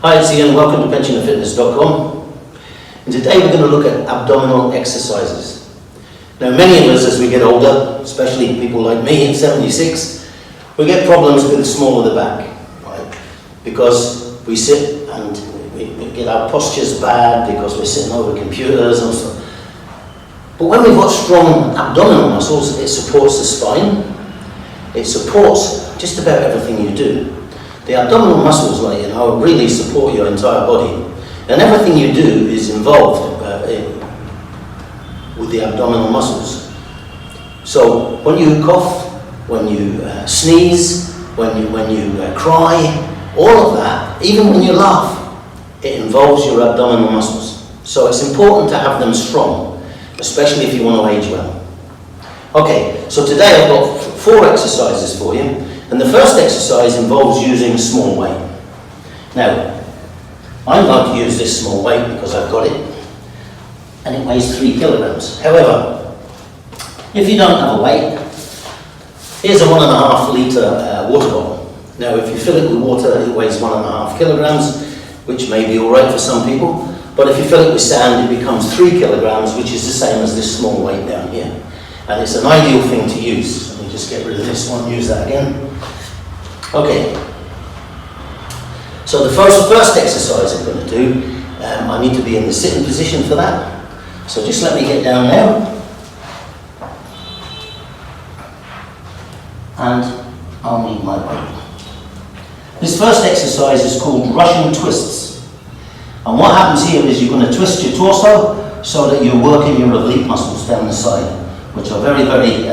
Hi, it's Ian. Welcome to pensionandfitness.com. And today we're going to look at abdominal exercises. Now, many of us as we get older, especially people like me at 76, we get problems with the small of the back, right? Because we sit and we get our postures bad because we're sitting over computers and stuff. But when we've got strong abdominal muscles, it supports the spine. It supports just about everything you do. The abdominal muscles, like, really support your entire body. And everything you do is involved with the abdominal muscles. So when you cough, when you sneeze, when you cry, all of that, even when you laugh, it involves your abdominal muscles. So it's important to have them strong, especially if you want to age well. Okay, so today I've got 4 exercises for you. And the first exercise involves using a small weight. Now, I'm going to use this small weight because I've got it, and it weighs 3 kilograms. However, if you don't have a weight, here's a 1.5 litre water bottle. Now, if you fill it with water, it weighs 1.5 kilograms, which may be all right for some people. But if you fill it with sand, it becomes 3 kilograms, which is the same as this small weight down here. And it's an ideal thing to use. Let me just get rid of this one, use that again. Okay. So the first exercise I'm going to do, I need to be in the sitting position for that. So just let me get down now. And I'll need my weight. This first exercise is called Russian twists. And what happens here is you're going to twist your torso so that you're working your oblique muscles down the side, which are very, very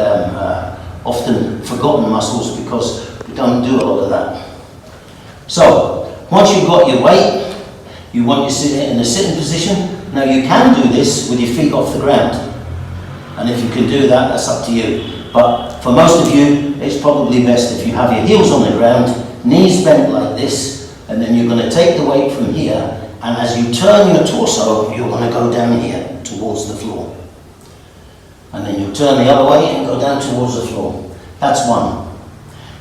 often forgotten muscles because we don't do a lot of that. So, once you've got your weight, you want you sit in a sitting position. Now you can do this with your feet off the ground. And if you can do that, that's up to you. But for most of you, it's probably best if you have your heels on the ground, knees bent like this, and then you're going to take the weight from here, and as you turn your torso, you're going to go down here towards the floor. And then you turn the other way and go down towards the floor. That's 1.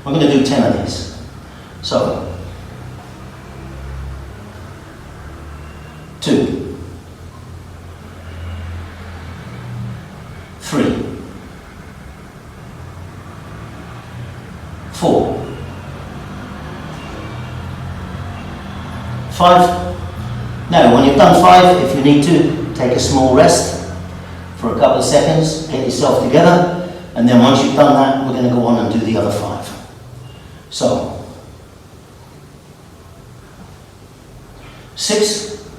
We're going to do 10 of these. So, 2, 3, 4, 5. Now, when you've done 5, if you need to, take a small rest for a couple of seconds, get yourself together, and then once you've done that, we're going to go on and do the other 5. So, 6,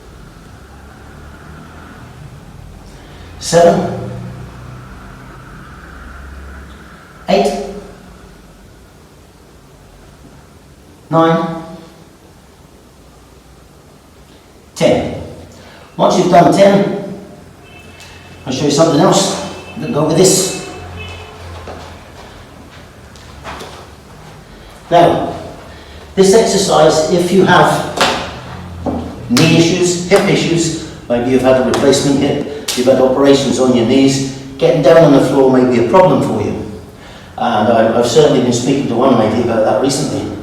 7, 8, 9, 10. Once you've done 10, I'll show you something else. We'll go with this. Now, this exercise, if you have knee issues, hip issues, maybe you've had a replacement hip, you've had operations on your knees, getting down on the floor may be a problem for you. And I've certainly been speaking to one lady about that recently.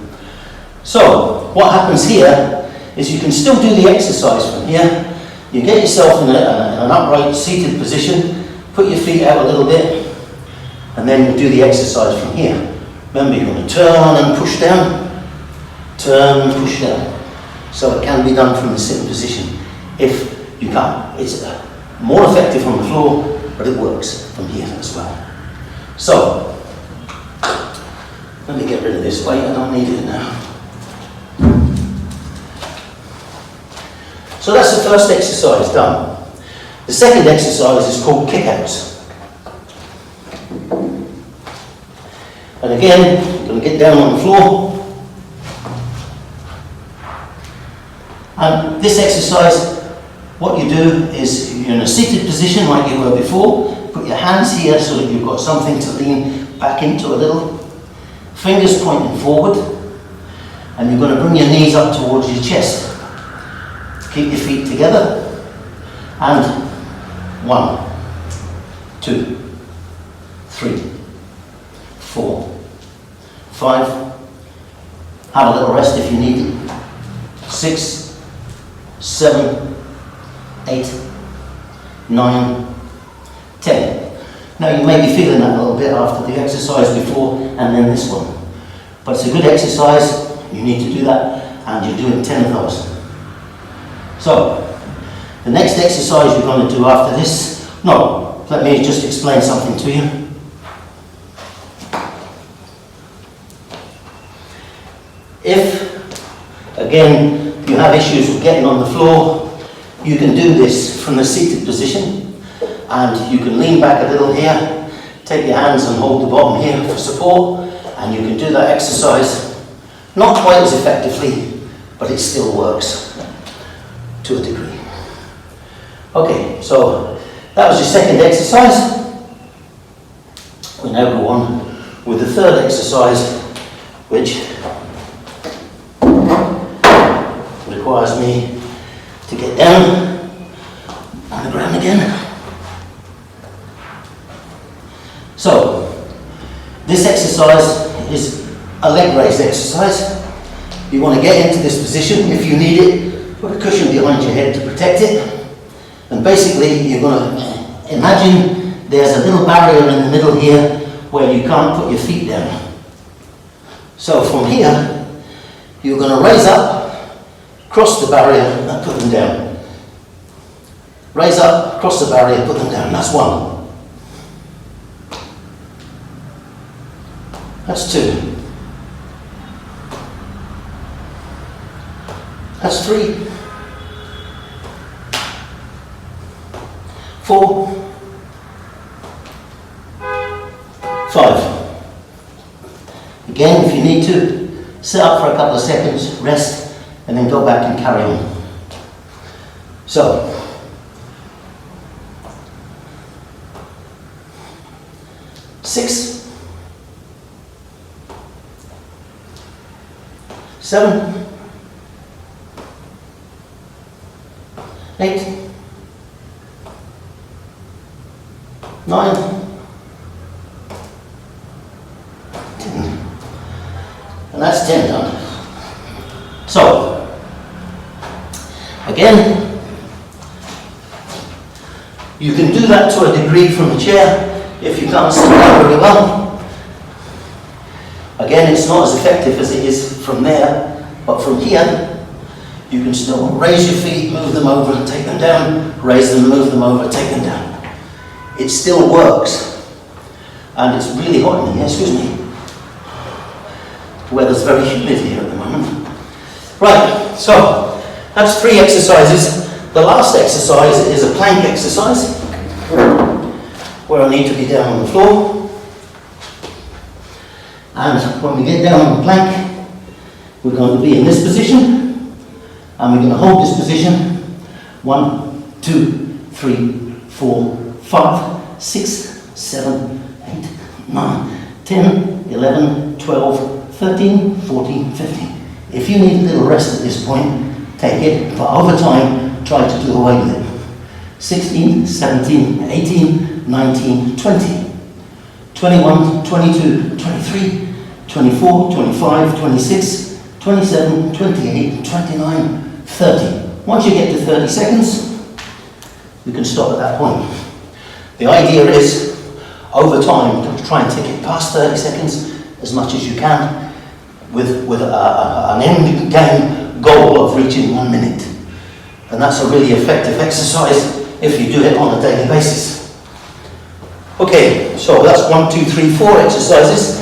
So, what happens here is you can still do the exercise from here. You get yourself in an upright seated position, put your feet out a little bit, and then you do the exercise from here. Remember, you're going to turn and push down, turn and push down. So it can be done from the sitting position if you can. It's more effective on the floor, but it works from here as well. So, let me get rid of this weight, I don't need it now. So that's the first exercise done. The second exercise is called kickouts. And again, you're going to get down on the floor. And this exercise, what you do is you're in a seated position like you were before. Put your hands here so that you've got something to lean back into a little. Fingers pointing forward. And you're going to bring your knees up towards your chest. Keep your feet together. And 1, 2, 3, 4, 5. Have a little rest if you need it. 6, 7, 8, 9, 10. Now you may be feeling that a little bit after the exercise before and then this one. But it's a good exercise, you need to do that, and you're doing 10 of those. So, the next exercise you're going to do after this, no, let me just explain something to you. If, again, you have issues with getting on the floor, you can do this from the seated position, and you can lean back a little here, take your hands and hold the bottom here for support, and you can do that exercise, not quite as effectively, but it still works to a degree. Okay, so that was your second exercise. We now go on with the third exercise, which requires me to get down on the ground again. So, this exercise is a leg raise exercise. You want to get into this position. If you need it, put a cushion behind your head to protect it. And basically, you're going to imagine there's a little barrier in the middle here where you can't put your feet down. So from here, you're going to raise up, cross the barrier, and put them down. Raise up, cross the barrier, put them down. That's one. That's two. That's 3, 4, 5. Again, if you need to, sit up for a couple of seconds, rest, and then go back and carry on. So, six, 7, 8, 9, 10. And that's 10 done. So, again, you can do that to a degree from the chair if you can't sit down very well. Again, it's not as effective as it is from there, but from here, you can still raise your feet, move them over and take them down, raise them, move them over, take them down. It still works. And it's really hot in here, excuse me. The weather's very humid here at the moment. Right, so that's 3 exercises. The last exercise is a plank exercise, where I need to be down on the floor. And when we get down on the plank, we're going to be in this position. And we're going to hold this position 1, 2, 3, 4, 5, 6, 7, 8, 9, 10, 11, 12, 13, 14, 15. If you need a little rest at this point, take it, but over time, try to do away with it. 16, 17, 18, 19, 20, 21, 22, 23, 24, 25, 26, 27, 28, 29, 30. Once you get to 30 seconds, you can stop at that point. The idea is, over time, to try and take it past 30 seconds as much as you can, with an end game goal of reaching 1 minute. And that's a really effective exercise if you do it on a daily basis. Okay, so that's 1, 2, 3, 4 exercises.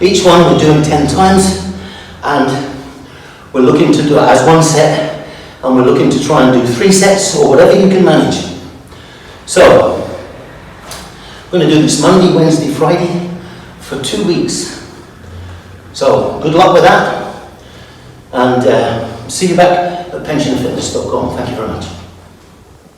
Each one we're doing 10 times, and we're looking to do it as 1 set, and we're looking to try and do 3 sets or whatever you can manage. So, we're going to do this Monday, Wednesday, Friday for 2 weeks. So, good luck with that, and see you back at pensionfitness.com. Thank you very much.